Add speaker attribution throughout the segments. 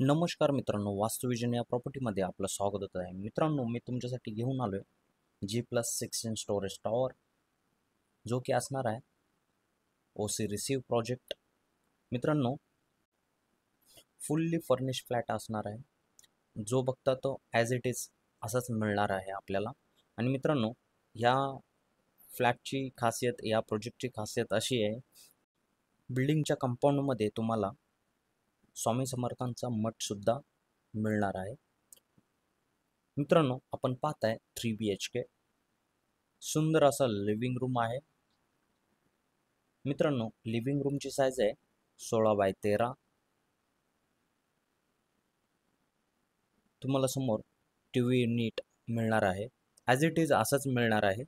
Speaker 1: नमस्कार मित्रांनो, वास्तुविजन या प्रॉपर्टीमध्ये आपलं स्वागत आहे. मित्रांनो, मी तुमच्यासाठी घेऊन आलो आहे G+6 स्टोरेज टॉवर, जो की असणार आहे OC रिसीव्ह प्रोजेक्ट. मित्रांनो, फुल्ली फर्निश फ्लॅट असणार आहे. जो बघता तो ॲज इट इज असाच मिळणार आहे आपल्याला. आणि मित्रांनो, या फ्लॅटची खासियत, या प्रोजेक्टची खासियत अशी आहे, बिल्डिंगच्या कंपाऊंडमध्ये तुम्हाला स्वामी समर्थांचा मठसुद्धा मिळणार आहे. मित्रांनो, आपण पाहताय 3 BHK सुंदर असा लिव्हिंग रूम आहे. मित्रांनो, लिव्हिंग रूमची साईज आहे 16x13. तुम्हाला समोर TV युनिट मिळणार आहे, ॲज इट इज असंच मिळणार आहे.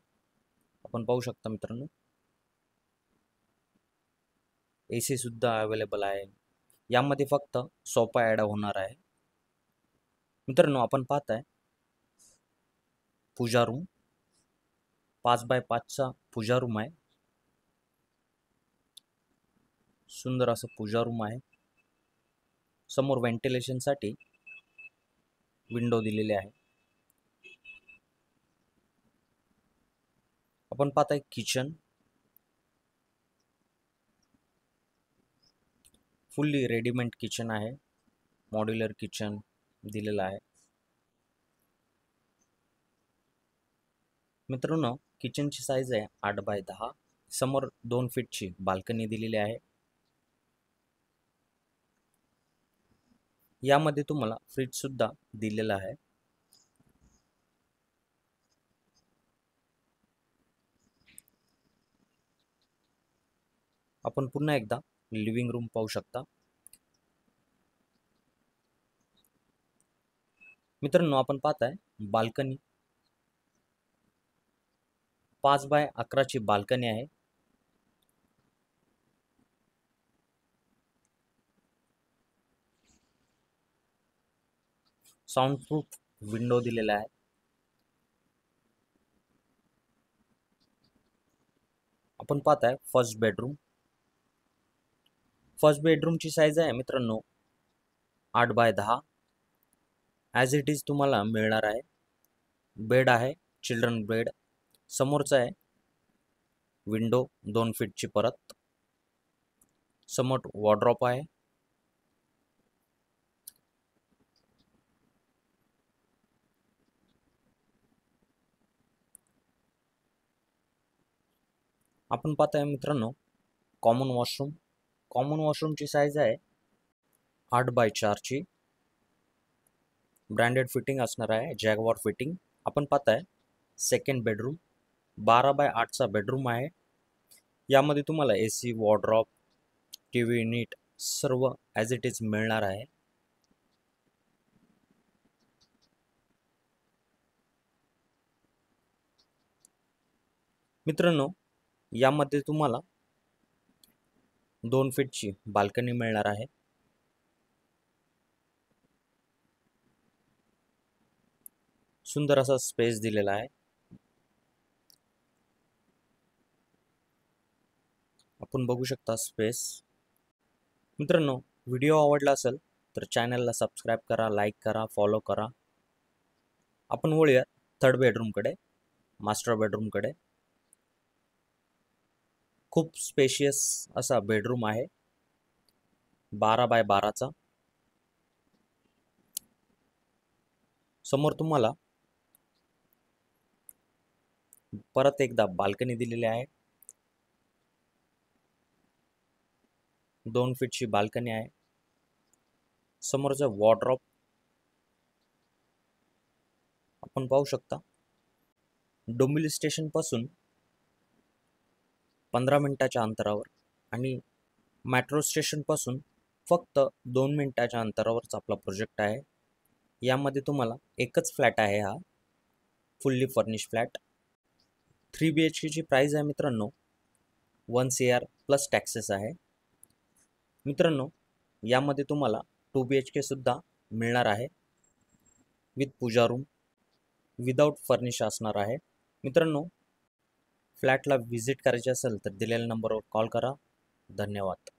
Speaker 1: आपण पाहू शकता मित्रांनो, AC सुद्धा अवेलेबल आहे. यामध्ये फक्त सोफा ॲड होणार आहे. मित्रांनो, आपण पाहताय पूजा रूम, 5x5चा पूजा रूम आहे. सुंदर असं पूजा रूम आहे. समोर व्हेंटिलेशनसाठी विंडो दिलेली आहे. आपण पाहताय किचन, फुल्ली रेडीमेड किचन आहे. मॉड्युलर किचन दिलेलं आहे. मित्रांनो, किचनची साईज आहे 8x10. समोर 2 फीटची बाल्कनी दिलेली आहे. यामध्ये तुम्हाला फ्रीज सुद्धा दिलेला आहे. आपण पुन्हा एकदा लिव्हिंग रूम पाहू शकता. मित्रांनो, आपण पाहताय बाल्कनी, 5x11ची बाल्कनी आहे. साऊंडप्रूफ विंडो दिलेला आहे. आपण पाहताय फर्स्ट बेडरूम. फर्स्ट बेडरूमची साईज आहे मित्रांनो 8x10. ॲज इट इज तुम्हाला मिळणार आहे. बेड आहे, चिल्ड्रन बेड. समोरचा आहे विंडो 2 फीटची परत. समोर वॉर्डरोब आहे. आपण पाहताय मित्रांनो कॉमन वॉशरूम. कॉमन वॉशरूमची साईज आहे 8x4ची. ब्रँडेड फिटिंग असणार आहे, जॅगवार फिटिंग. आपण पाहताय सेकंड बेडरूम, 12x8चा बेडरूम आहे. यामध्ये तुम्हाला AC, वॉर्डरोब, TV युनिट सर्व ॲज इट इज मिळणार आहे. मित्रांनो, यामध्ये तुम्हाला 2 फीटची बाल्कनी मिळणार आहे. सुंदर असा स्पेस दिलेला आहे. आपण बघू शकता स्पेस. मित्रांनो, व्हिडिओ आवडला असेल तर चॅनलला सबस्क्राईब करा, लाईक करा, फॉलो करा. आपण वळूया थर्ड बेडरूमकडे, मास्टर बेडरूमकडे. खूप स्पेशियस असा बेडरूम आहे, 12x12चा. समोर तुम्हाला परत एकदा बाल्कनी दिलेली आहे. 2 फीटची बाल्कनी आहे. समोरचं वॉर्डरोब आपण पाहू शकता. डोंबिवली स्टेशनपासून 15 मिनिटाच्या अंतरावर आणि मेट्रो स्टेशनपासून फक्त 2 मिनिटाच्या अंतरावरच आपला प्रोजेक्ट आहे. यामध्ये तुम्हाला एकच फ्लॅट आहे, हा फुल्ली फर्निश फ्लॅट. 3 BHKची प्राईज आहे मित्रांनो 1 CR प्लस टॅक्सेस आहे. मित्रांनो, यामध्ये तुम्हाला 2 BHK सुद्धा मिळणार आहे, with puja room, without furnish असणार आहे. मित्रांनो, फ्लॅटला व्हिजिट करायची असेल तर दिलेल्या नंबरवर कॉल करा. धन्यवाद.